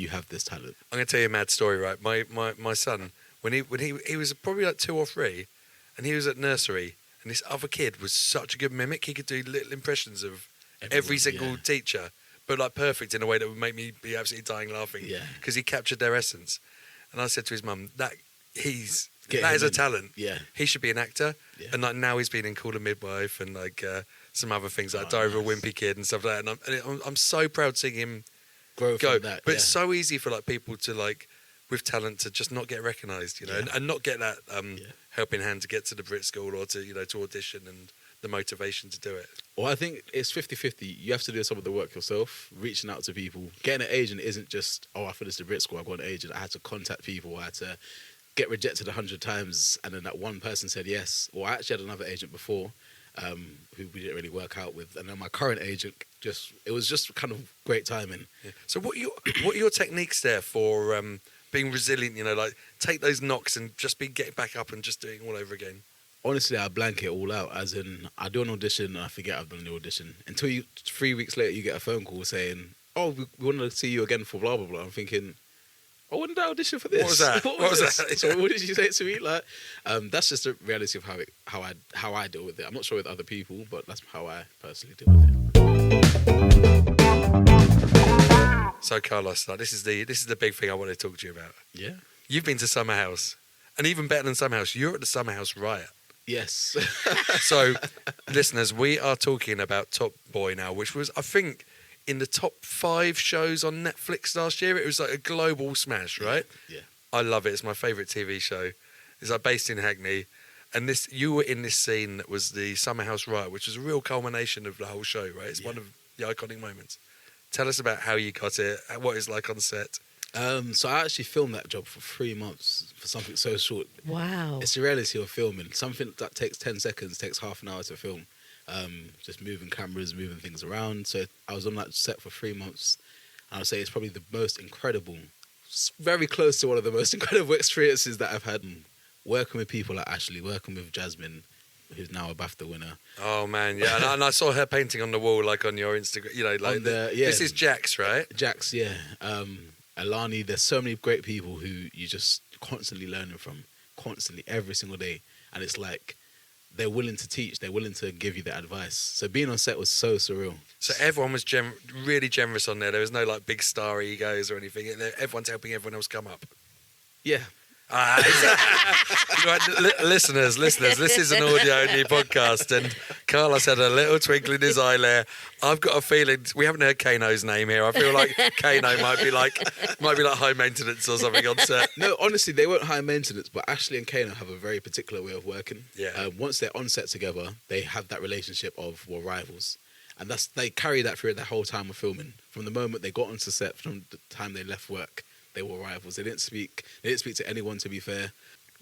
have this talent. I'm going to tell you a mad story, right? My son, when he was probably like 2 or 3, and he was at nursery, and this other kid was such a good mimic. He could do little impressions of every single teacher, but like perfect in a way that would make me be absolutely dying laughing. Yeah. Because he captured their essence. And I said to his mum, that is Get a him in. talent. Yeah. He should be an actor. Yeah. And like now he's been in Call a Midwife and like some other things like Diary of a Wimpy Kid and stuff like that. And I'm so proud seeing him Grow go. from that. But it's so easy for like people to like with talent to just not get recognised, you know, and not get that helping hand to get to the Brit School or to, you know, to audition and the motivation to do it. Well, I think it's 50-50. You have to do some of the work yourself, reaching out to people. Getting an agent isn't just, I finished the Brit School, I got an agent. I had to contact people. I had to get rejected 100 times, and then that one person said yes. Well, I actually had another agent before who we didn't really work out with. And then my current agent, it was just kind of great timing. Yeah. So what are your techniques there for being resilient, you know, like take those knocks and just getting back up and just doing it all over again? Honestly, I blank it all out. As in, I do an audition and I forget I've done the audition. Until 3 weeks later, you get a phone call saying, "Oh, we want to see you again for blah blah blah." I'm thinking, "Oh, when did I audition for this? What was that? What was that? that? So what did you say to me?" Like, that's just the reality of how I deal with it. I'm not sure with other people, but that's how I personally deal with it. So Carlos, like, this is the big thing I want to talk to you about. Yeah. You've been to Summer House, and even better than Summer House, you're at the Summer House Riot. Yes. So, listeners, we are talking about Top Boy now, which was, I think, in the top 5 shows on Netflix last year. It was like a global smash, right? Yeah. I love it. It's my favourite TV show. It's like based in Hackney. And you were in this scene that was the Summer House Riot, which was a real culmination of the whole show, right? It's one of the iconic moments. Tell us about how you got it, what it's like on set. So I actually filmed that job for 3 months for something so short. Wow. It's the reality of filming. Something that takes 10 seconds takes half an hour to film. Just moving cameras, moving things around. So I was on that set for 3 months. And I would say it's probably the most incredible, very close to one of the most incredible experiences that I've had. Working with people like Ashley, working with Jasmine, who's now a BAFTA winner. Oh, man, yeah. And I saw her painting on the wall, like on your Instagram. You know, like this is Jax, right? Jax, yeah. Alani, there's so many great people who you just constantly learning from, constantly, every single day. And it's like they're willing to teach, they're willing to give you that advice. So being on set was so surreal. So everyone was really generous on there. There was no like big star egos or anything. Everyone's helping everyone else come up. Yeah. Right, listeners, this is an audio-only podcast, and Carlos had a little twinkle in his eye there. I've got a feeling we haven't heard Kano's name here. I feel like Kano might be like high maintenance or something on set. No, honestly, they weren't high maintenance, but Ashley and Kano have a very particular way of working. Yeah. Once they're on set together, they have that relationship of rivals, and they carry that through the whole time of filming. From the moment they got onto set, from the time they left work. They were rivals. They didn't speak to anyone, to be fair.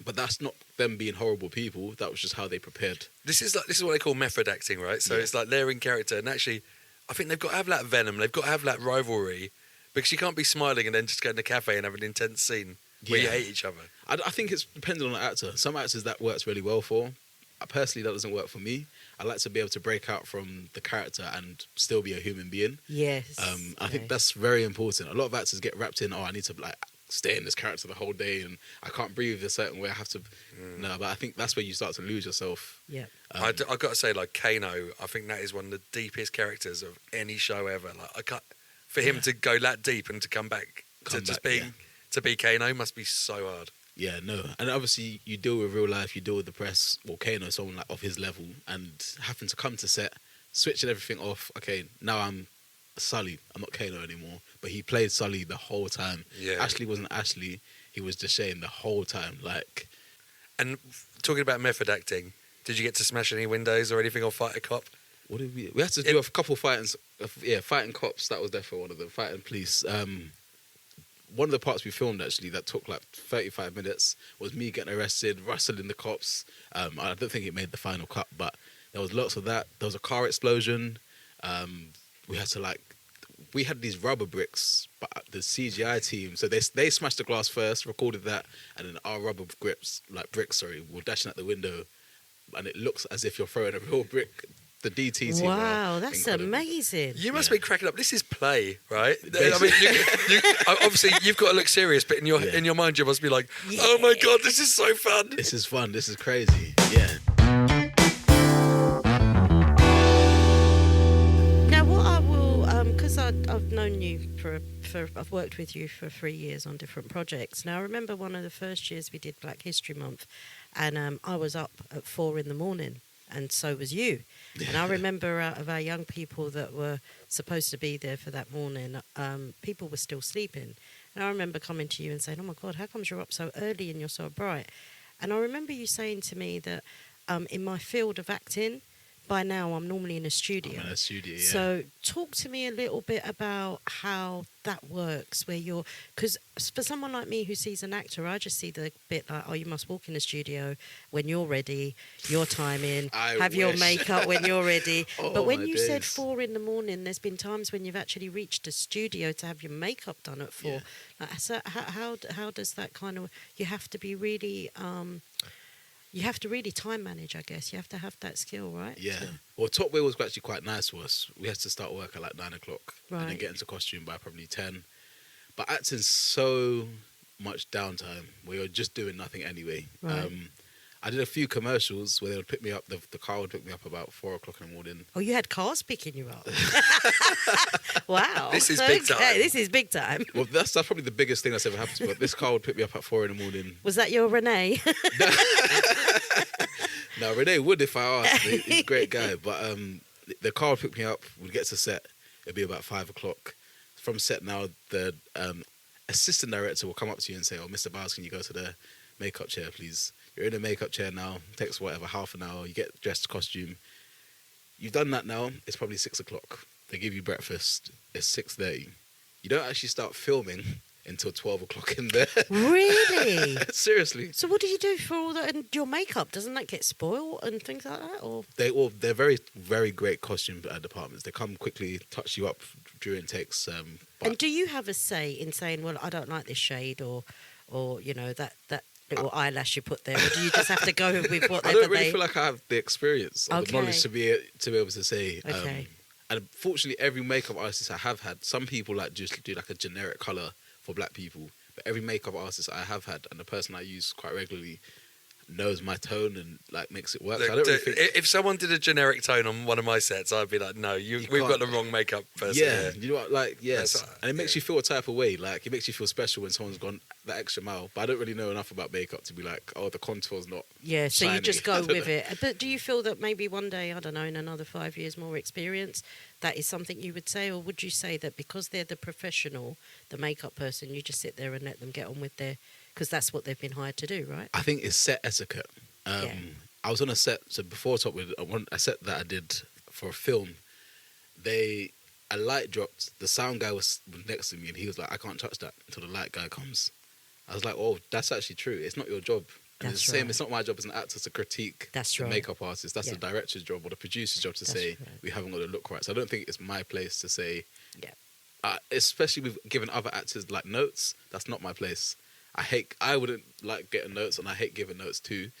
But that's not them being horrible people. That was just how they prepared. This is what they call method acting, right? So it's like they're in character, and actually, I think they've got to have that venom. They've got to have that rivalry, because you can't be smiling and then just go in the cafe and have an intense scene. where you hate each other? I think it's dependent on the actor. Some actors that works really well for. Personally, that doesn't work for me. I like to be able to break out from the character and still be a human being. Yes. I think that's very important. A lot of actors get wrapped in, I need to like stay in this character the whole day and I can't breathe a certain way. I have to. No, but I think that's where you start to lose yourself. Yeah. I got to say, like Kano, I think that is one of the deepest characters of any show ever. Like I can't, for him to go that deep and to come back to be Kano must be so hard. Yeah, no. And obviously you deal with real life, you deal with the press, well, Kano, someone like of his level, and having to come to set, switching everything off. Okay, now I'm Sully. I'm not Kano anymore. But he played Sully the whole time. Yeah. Ashley wasn't Ashley. He was Deshane the whole time. Like, and talking about method acting, did you get to smash any windows or anything or fight a cop? What did we had to do a couple fightings. Fighting cops. That was definitely one of them. Fighting police. One of the parts we filmed actually that took like 35 minutes was me getting arrested, wrestling the cops. I don't think it made the final cut, but there was lots of that. There was a car explosion. We had these rubber bricks, but the CGI team, so they smashed the glass first, recorded that, and then our rubber bricks were dashing out the window, and it looks as if you're throwing a real brick. The DT team. Wow, that's incredible. Amazing. You must be cracking up. This is play, right? I mean, you, obviously you've got to look serious, but in your mind you must be like, oh my God, this is so fun. This is fun. This is crazy. Yeah. Now, what I will, because I've known you I've worked with you for 3 years on different projects. Now, I remember one of the first years we did Black History Month, and I was up at 4 a.m. and so was you. And I remember out of our young people that were supposed to be there for that morning, people were still sleeping. And I remember coming to you and saying, oh my God, how comes you're up so early and you're so bright? And I remember you saying to me that in my field of acting, by now I'm normally in a studio. I'm in a studio, yeah. So talk to me a little bit about how that works, because for someone like me who sees an actor, I just see the bit like, oh, you must walk in the studio when you're ready, your time in, your makeup when you're ready. But when you said 4 a.m, there's been times when you've actually reached a studio to have your makeup done at 4. Yeah. Like, so how does that kind of, you have to be really... you have to really time manage, I guess. You have to have that skill, right? Yeah. Well, Top Wheel was actually quite nice for us. We had to start work at like 9 o'clock and then get into costume by probably 10. But acting's so much downtime where you're just doing nothing anyway. Right. I did a few commercials where they would pick me up. The car would pick me up about 4 o'clock in the morning. Oh, you had cars picking you up? Wow. This is big time. This is big time. Well, that's probably the biggest thing that's ever happened to me. This car would pick me up at 4 in the morning. Was that your Renee? No, Renee would if I asked. He's a great guy. But the car would pick me up. We'd get to set. It'd be about 5 o'clock. From set now, the assistant director will come up to you and say, oh, Mr. Byles, can you go to the makeup chair, please? You're in a makeup chair now. Takes whatever, half an hour. You get dressed, costume. You've done that now. It's probably 6 o'clock. They give you breakfast. It's 6:30. You don't actually start filming until 12 o'clock in there. Really? Seriously. So what do you do for all that? And your makeup, doesn't that get spoiled and things like that? Or they're very, very great costume departments. They come quickly, touch you up during takes. And do you have a say in saying, well, I don't like this shade or you know, that little eyelash you put there, or do you just have to go with whatever I don't really feel like I have the experience or the knowledge to be able to say. Okay. And fortunately, every makeup artist I have had, some people like just do like a generic colour for black people, but every makeup artist I have had and the person I use quite regularly knows my tone and like makes it work. Look, I don't really think... If someone did a generic tone on one of my sets, I'd be like, no, we've got the wrong makeup person. Yeah, you know what? Like, yes, and it makes you feel a type of way. Like, it makes you feel special when someone's gone that extra mile. But I don't really know enough about makeup to be like, oh, the contour's not. Yeah, so shiny. you just go with it. But do you feel that maybe one day, I don't know, in another 5 years more experience, that is something you would say, or would you say that because they're the professional, the makeup person, you just sit there and let them get on with their, because that's what they've been hired to do, right? I think it's set etiquette. I was on a set, so before Top with a set that I did for a film, a light dropped, the sound guy was next to me and he was like, I can't touch that until the light guy comes. I was like, oh, that's actually true. It's not your job. And it's the same, it's not my job as an actor to critique the makeup artist. That's the director's job or the producer's job to say, we haven't got to look right. So I don't think it's my place to say, especially with giving other actors like notes, that's not my place. I wouldn't like getting notes, and I hate giving notes too.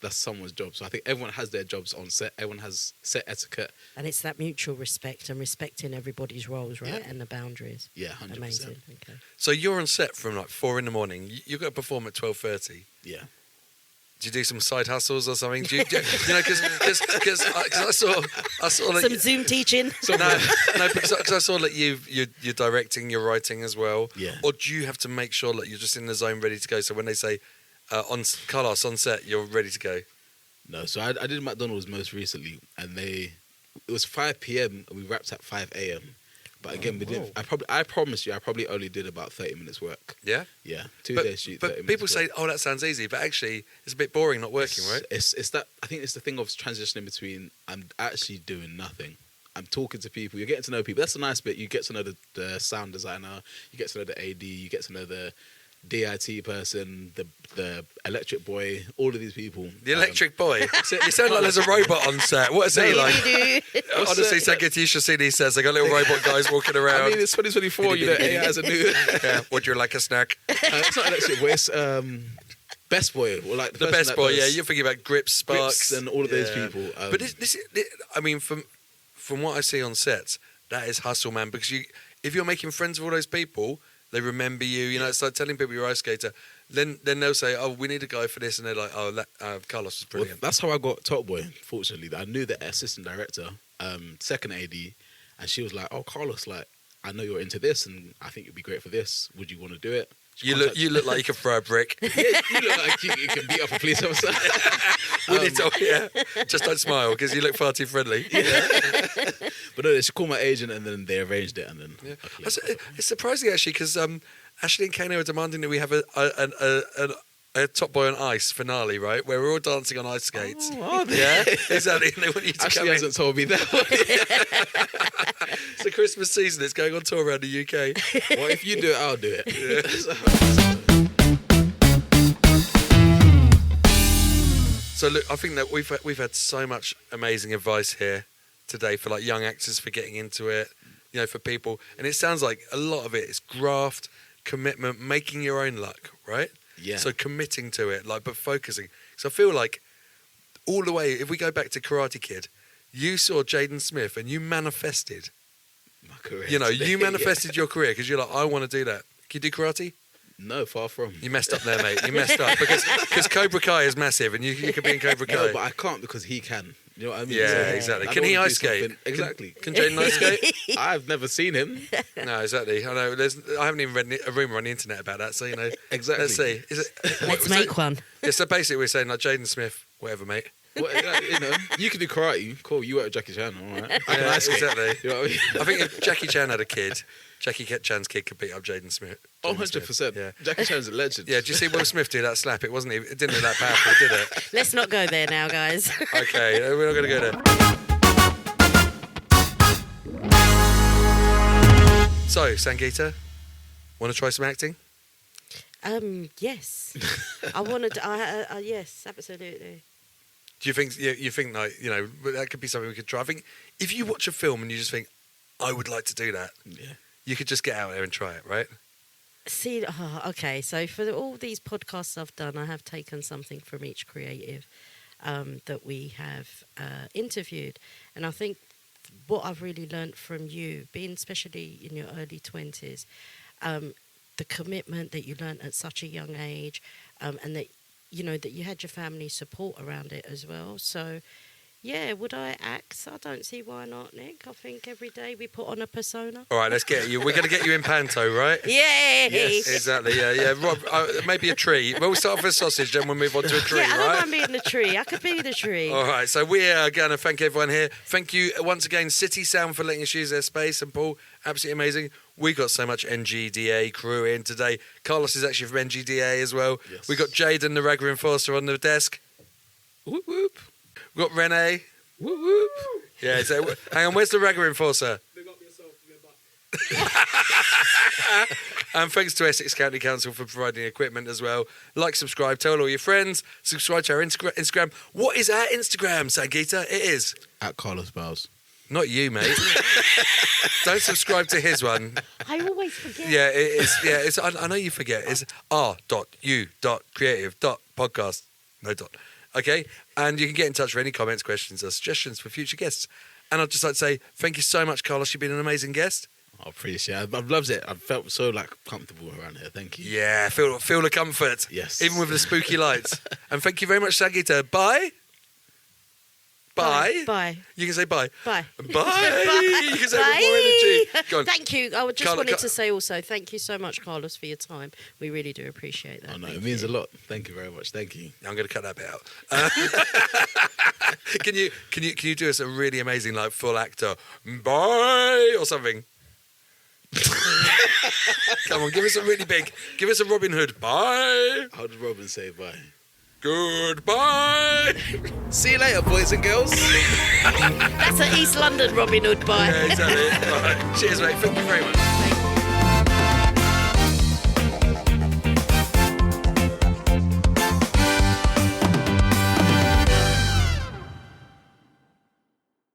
That's someone's job. So I think everyone has their jobs on set. Everyone has set etiquette. And it's that mutual respect and respecting everybody's roles, right? Yeah. And the boundaries. Yeah, 100%. Amazing. Okay. So you're on set from like 4 a.m. You've got to perform at 12:30. Yeah. Do you do some side hustles or something? Do you know, because I saw like Some Zoom teaching. no, because I saw that you're directing, you're writing as well. Yeah. Or do you have to make sure that you're just in the zone, ready to go? So when they say Carlos on set, you're ready to go. No, so I did McDonald's most recently, and it was 5 p.m. and we wrapped at 5 a.m. But again, we didn't. I promise you, I probably only did about 30 minutes work. Yeah. Yeah, 2 days shoot. 30 But minutes people work. say, "Oh, that sounds easy," but actually, it's a bit boring not working, right? It's that. I think it's the thing of transitioning between. I'm actually doing nothing. I'm talking to people. You're getting to know people. That's the nice bit. You get to know the sound designer. You get to know the AD. You get to know the DIT person, the electric boy, all of these people. The electric boy. You sound like there's a robot on set. What is he like? Honestly, Sagit, you should see these sets. They got little robot guys walking around. I mean, it's 2024. You know, AI is a new. Yeah. Would you like a snack? It's not electric boy. It's best boy, or like The best boy. Yeah, you're thinking about Grips, Sparks, and all of those people. But this, I mean, from what I see on sets, that is hustle, man. Because if you're making friends with all those people, they remember you. You know, it's like telling people you're an ice skater. Then they'll say, "Oh, we need a guy for this," and they're like, "Oh, Carlos is brilliant." Well, that's how I got Top Boy. Fortunately, I knew the assistant director, second AD, and she was like, "Oh, Carlos, like, I know you're into this, and I think you'd be great for this. Would you want to do it?" You look like you could throw a brick. Yeah, you look like you can beat up a police officer. Just don't smile because you look far too friendly. Yeah. But no, she called my agent, and then they arranged it, and then okay. It's surprising actually because Ashley and Kano are demanding that we have a Top Boy on Ice finale, right? Where we're all dancing on ice skates. Oh, are they? Yeah, exactly. And they want you to Ashley come in. hasn't told me that. It's the Christmas season. It's going on tour around the UK. Well, if you do it, I'll do it. Yeah. So look, I think that we've had so much amazing advice here today for like young actors for getting into it, you know, for people. And it sounds like a lot of it is graft, commitment, making your own luck, right? Yeah. So committing to it, like, but focusing. So I feel like all the way, if we go back to Karate Kid, you saw Jaiden Smith and you manifested. My career. You know, today, you manifested your career because you're like, I want to do that. Can you do karate? No, far from. You messed up there, mate. You messed up because Cobra Kai is massive and you could be in Cobra Kai. No, but I can't because he can. You know what I mean? Yeah, So exactly. I Can don't he wanna ice do skate? something- Exactly. Can Jaden ice skate? I've never seen him. No, exactly. I know. I haven't even read a rumour on the internet about that. So, you know, Exactly. let's see. Is it? Let's make one. Yeah, so basically we're saying like Jaden Smith, whatever, mate. Well, you know, you can do karate. Cool. You work with Jackie Chan. All right. I can Yeah, ice skate. exactly. You know what I mean? I think if Jackie Chan had a kid, Jackie Chan's kid could beat up Jaden Smith. Oh, Jaden Smith. 100%. Yeah. Jackie Chan's a legend. Yeah, did you see Will Smith do that slap? It didn't look that powerful, did it? Let's not go there now, guys. Okay, we're not going to go there. So, Sangeeta, want to try some acting? Yes. I wanted. Yes, absolutely. Do you think like, you know, that could be something we could try? I think if you watch a film and you just think, I would like to do that, Yeah. you could just get out there and try it, right? See, okay. So for all these podcasts I've done, I have taken something from each creative that we have interviewed, and I think what I've really learnt from you, being especially in your early 20s, the commitment that you learnt at such a young age, and that you know that you had your family support around it as well. So. Yeah, would I act? I don't see why not, Nick. I think every day we put on a persona. All right, let's get you. We're going to get you in panto, right? Yay! Yes. Exactly, yeah. Rob, maybe a tree. Well, we'll start off with a sausage, then we'll move on to a tree, Yeah, I don't right? mind being the tree. I could be the tree. All right, so we are going to thank everyone here. Thank you once again, City Sound, for letting us use their space. And Paul, absolutely amazing. We got so much NGDA crew in today. Carlos is actually from NGDA as well. Yes. We got Jaiden, the ragger enforcer, on the desk. Whoop whoop. We got Renee. Whoop whoop. Yeah, so hang on, where's the ragger enforcer? And thanks to Essex County Council for providing equipment as well. Like, subscribe, tell all your friends. Subscribe to our Instagram. What is our Instagram, Sangeeta? It is At Carlos Byles. Not you, mate. Don't subscribe to his one. I always forget. Yeah, it is. Yeah, it's. I know you forget. It's r.u.creative.podcast. No dot. Okay, and you can get in touch for any comments, questions, or suggestions for future guests. And I'd just like to say thank you so much, Carlos. You've been an amazing guest. I appreciate it. I've loved it. I felt so comfortable around here. Thank you. Yeah, feel the comfort. Yes. Even with the spooky lights. And thank you very much, Sangeeta. Bye. Bye. Bye. You can say bye. Bye. Bye. You can say it with more energy. Go on. Thank you. I just Carla- wanted to say also, thank you so much, Carlos, for your time. We really do appreciate that. Oh, no, Thank it means you. a lot. Thank you very much. Thank you. I'm going to cut that bit out. Can you do us a really amazing full actor bye or something? Come on, give us a really big. Give us a Robin Hood bye. How did Robin say bye? Goodbye. See you later, boys and girls. That's an East London Robin Hood bye. Yeah, exactly. All right. Cheers, mate. Thank you very much.